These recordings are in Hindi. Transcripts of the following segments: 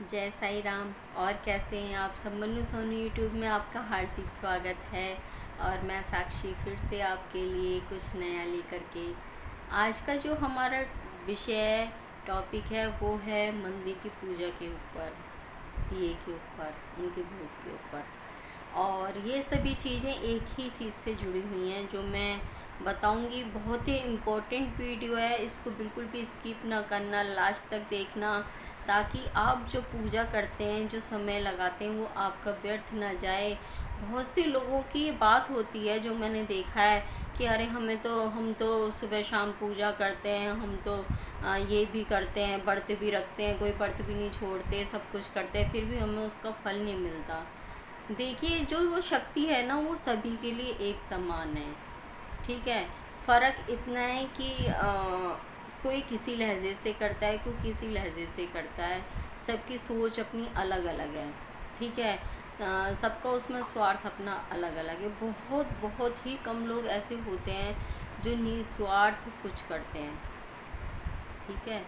जय साई राम। और कैसे हैं आप सब? मन्नू सोनू यूट्यूब में आपका हार्दिक स्वागत है। और मैं साक्षी फिर से आपके लिए कुछ नया लेकर के आज का जो हमारा विषय टॉपिक है वो है मंदिर की पूजा के ऊपर, दिए के ऊपर, उनके भोग के ऊपर। और ये सभी चीज़ें एक ही चीज़ से जुड़ी हुई हैं जो मैं बताऊंगी। बहुत ही इम्पोर्टेंट वीडियो है, इसको बिल्कुल भी स्किप ना करना, लास्ट तक देखना, ताकि आप जो पूजा करते हैं, जो समय लगाते हैं, वो आपका व्यर्थ ना जाए। बहुत से लोगों की ये बात होती है जो मैंने देखा है कि अरे हम तो सुबह शाम पूजा करते हैं, हम तो ये भी करते हैं, व्रत भी रखते हैं, कोई व्रत भी नहीं छोड़ते, सब कुछ करते हैं, फिर भी हमें उसका फल नहीं मिलता। देखिए, जो वो शक्ति है ना, वो सभी के लिए एक समान है। ठीक है, फ़र्क इतना है कि कोई किसी लहजे से करता है, कोई किसी लहजे से करता है। सबकी सोच अपनी अलग अलग है। ठीक है, सबका उसमें स्वार्थ अपना अलग अलग है। बहुत बहुत ही कम लोग ऐसे होते हैं जो निस्वार्थ कुछ करते हैं। ठीक है,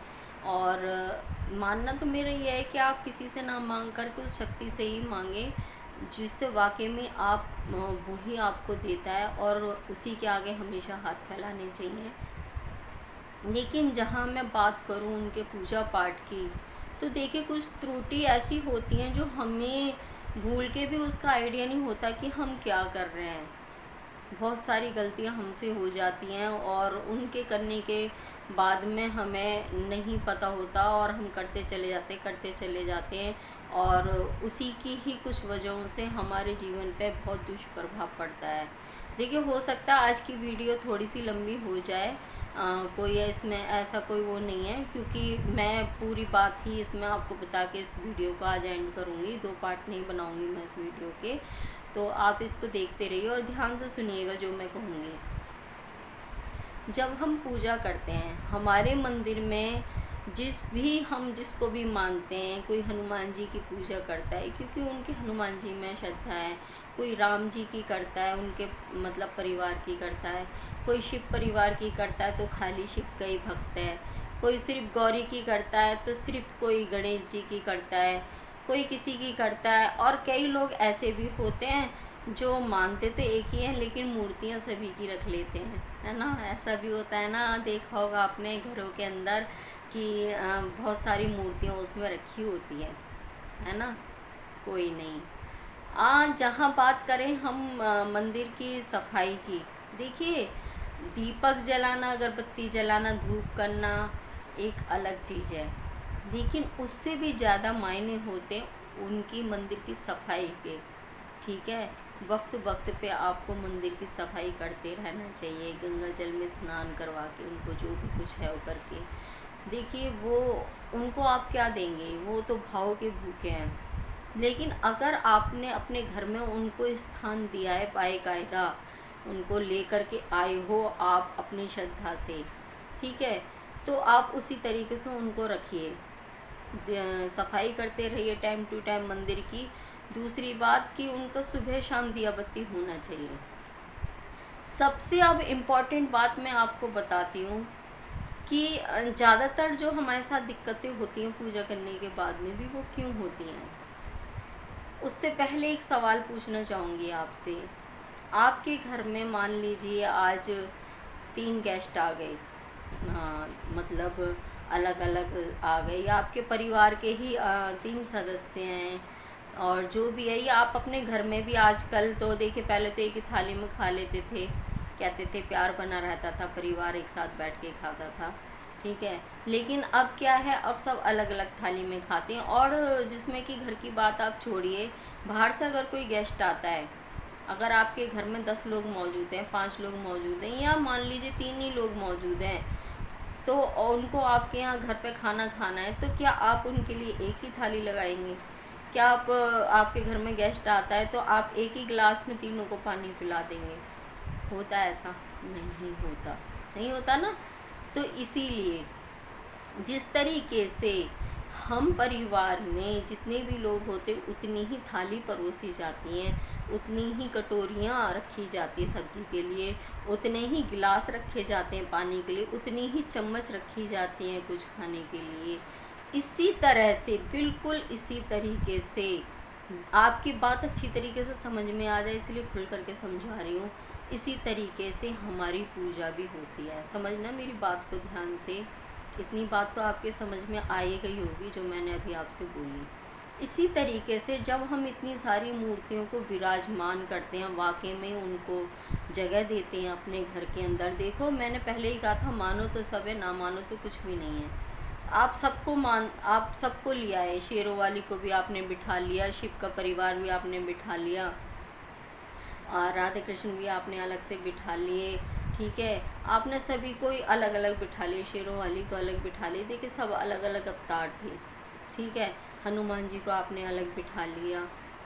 और मानना तो मेरा ये है कि आप किसी से ना मांग कर के उस शक्ति से ही मांगे जिससे वाकई में आप वही आपको देता है, और उसी के आगे हमेशा हाथ फैलाने चाहिए। लेकिन जहाँ मैं बात करूँ उनके पूजा पाठ की, तो देखिए, कुछ त्रुटि ऐसी होती हैं जो हमें भूल के भी उसका आइडिया नहीं होता कि हम क्या कर रहे हैं। बहुत सारी गलतियां हमसे हो जाती हैं और उनके करने के बाद में हमें नहीं पता होता, और हम करते चले जाते हैं, और उसी की ही कुछ वजहों से हमारे जीवन पे बहुत दुष्प्रभाव पड़ता है। देखिए, हो सकता है आज की वीडियो थोड़ी सी लंबी हो जाए, कोई इसमें ऐसा कोई वो नहीं है, क्योंकि मैं पूरी बात ही इसमें आपको बता के इस वीडियो को आज एंड करूँगी। 2 पार्ट नहीं बनाऊँगी मैं इस वीडियो के। तो आप इसको देखते रहिए और ध्यान से सुनिएगा जो मैं कहूँगी। जब हम पूजा करते हैं हमारे मंदिर में, हम जिसको भी मानते हैं, कोई हनुमान जी की पूजा करता है क्योंकि उनके हनुमान जी में श्रद्धा है, कोई राम जी की करता है, उनके मतलब परिवार की करता है, कोई शिव परिवार की करता है तो खाली शिव का ही भक्त है, कोई सिर्फ गौरी की करता है तो सिर्फ कोई गणेश जी की करता है, कोई किसी की करता है। और कई लोग ऐसे भी होते हैं जो मानते तो एक ही हैं लेकिन मूर्तियाँ सभी की रख लेते हैं, है ना। ऐसा भी होता है ना, देखा होगा आपने घरों के अंदर कि बहुत सारी मूर्तियाँ उसमें रखी होती है ना। कोई नहीं। जहाँ बात करें हम मंदिर की सफाई की, देखिए, दीपक जलाना, अगरबत्ती जलाना, धूप करना एक अलग चीज़ है, लेकिन उससे भी ज़्यादा मायने होते उनकी मंदिर की सफाई के। ठीक है, वक्त वक्त पे आपको मंदिर की सफाई करते रहना चाहिए, गंगा जल में स्नान करवा के उनको जो भी कुछ है वो करके। देखिए, वो उनको आप क्या देंगे, वो तो भाव के भूखे हैं। लेकिन अगर आपने अपने घर में उनको स्थान दिया है बाकायदा, उनको लेकर के आए हो आप अपनी श्रद्धा से, ठीक है, तो आप उसी तरीके से उनको रखिए, सफाई करते रहिए टाइम टू टाइम मंदिर की। दूसरी बात कि उनका सुबह शाम दिया बत्ती होना चाहिए। सबसे अब इम्पॉर्टेंट बात मैं आपको बताती हूँ कि ज़्यादातर जो हमारे साथ दिक्कतें होती हैं पूजा करने के बाद में भी, वो क्यों होती हैं। उससे पहले एक सवाल पूछना चाहूँगी आपसे। आपके घर में मान लीजिए आज 3 गेस्ट आ गए, हाँ मतलब अलग अलग आ गए, या आपके परिवार के ही 3 सदस्य हैं, और जो भी है, या आप अपने घर में भी आजकल तो देखिए, पहले तो एक ही थाली में खा लेते थे, कहते थे प्यार बना रहता था, परिवार एक साथ बैठ के खाता था। ठीक है, लेकिन अब क्या है, अब सब अलग अलग थाली में खाते हैं। और जिसमें कि घर की बात आप छोड़िए, बाहर से अगर कोई गेस्ट आता है, अगर आपके घर में 10 लोग मौजूद हैं, 5 लोग मौजूद हैं, या मान लीजिए 3 ही लोग मौजूद हैं, तो उनको आपके यहाँ घर पे खाना खाना है, तो क्या आप उनके लिए एक ही थाली लगाएंगे? क्या आपके घर में गेस्ट आता है तो आप एक ही गिलास में तीनों को पानी पिला देंगे? होता है ऐसा? नहीं होता, नहीं होता ना। तो इसीलिए जिस तरीके से हम परिवार में जितने भी लोग होते, उतनी ही थाली परोसी जाती हैं, उतनी ही कटोरियाँ रखी जाती है सब्जी के लिए, उतने ही गिलास रखे जाते हैं पानी के लिए, उतनी ही चम्मच रखी जाती हैं कुछ खाने के लिए। इसी तरह से, बिल्कुल इसी तरीके से, आपकी बात अच्छी तरीके से समझ में आ जाए इसलिए खुल करके समझा रही हूँ। इसी तरीके से हमारी पूजा भी होती है, समझना मेरी बात को ध्यान से। इतनी बात तो आपके समझ में आ ही गई होगी जो मैंने अभी आपसे बोली। इसी तरीके से जब हम इतनी सारी मूर्तियों को विराजमान करते हैं, वाकई में उनको जगह देते हैं अपने घर के अंदर। देखो मैंने पहले ही कहा था, मानो तो सब है, ना मानो तो कुछ भी नहीं है। आप सबको लिया है, शेरों वाली को भी आपने बिठा लिया, शिव का परिवार भी आपने बिठा लिया, और राधे कृष्ण भी आपने अलग से बिठा लिए, ठीक है। आपने सभी को ही अलग अलग बिठा लिए, शेरों वाली को अलग बिठा लिए। देखिए सब अलग अलग अवतार थे, ठीक है। हनुमान जी को आपने अलग बिठा लिया,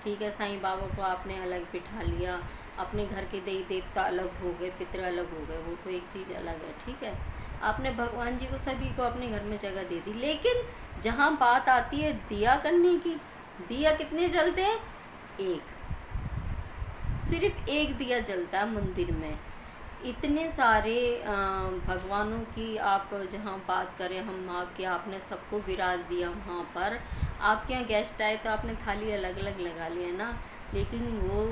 ठीक है। साईं बाबा को आपने अलग बिठा लिया। अपने घर के देवी देवता अलग हो गए, पितर अलग हो गए, वो तो एक चीज़ अलग है, ठीक है। आपने भगवान जी को सभी को अपने घर में जगह दे दी। लेकिन जहाँ बात आती है दिया करने की, दिया कितने जलते हैं? एक, सिर्फ एक दिया जलता है मंदिर में। इतने सारे भगवानों की आप जहाँ बात करें हम, आपके आपने सबको विराज दिया वहाँ पर। आपके यहाँ गेस्ट आए तो आपने थाली अलग अलग लगा लिया ना, लेकिन वो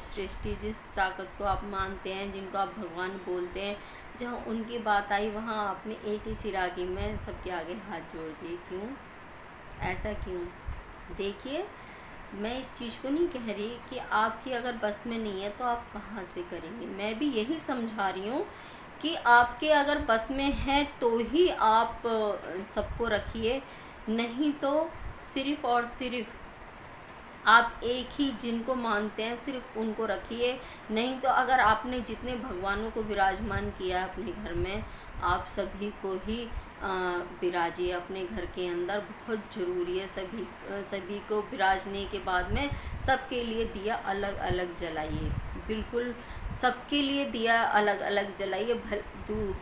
सृष्टि जिस ताकत को आप मानते हैं, जिनको आप भगवान बोलते हैं, जहाँ उनकी बात आई वहाँ आपने एक ही चिरागी में सबके आगे हाथ जोड़ दिए। क्यों? ऐसा क्यों? देखिए मैं इस चीज़ को नहीं कह रही कि आपकी अगर बस में नहीं है तो आप कहाँ से करेंगे। मैं भी यही समझा रही हूँ कि आपके अगर बस में है तो ही आप सबको रखिए, नहीं तो सिर्फ़ और सिर्फ आप एक ही जिनको मानते हैं सिर्फ उनको रखिए। नहीं तो अगर आपने जितने भगवानों को विराजमान किया है अपने घर में, आप सभी को ही विराजिए अपने घर के अंदर। बहुत ज़रूरी है सभी को विराजने के बाद में सबके लिए दिया अलग अलग जलाइए, बिल्कुल सबके लिए दिया अलग अलग जलाइए।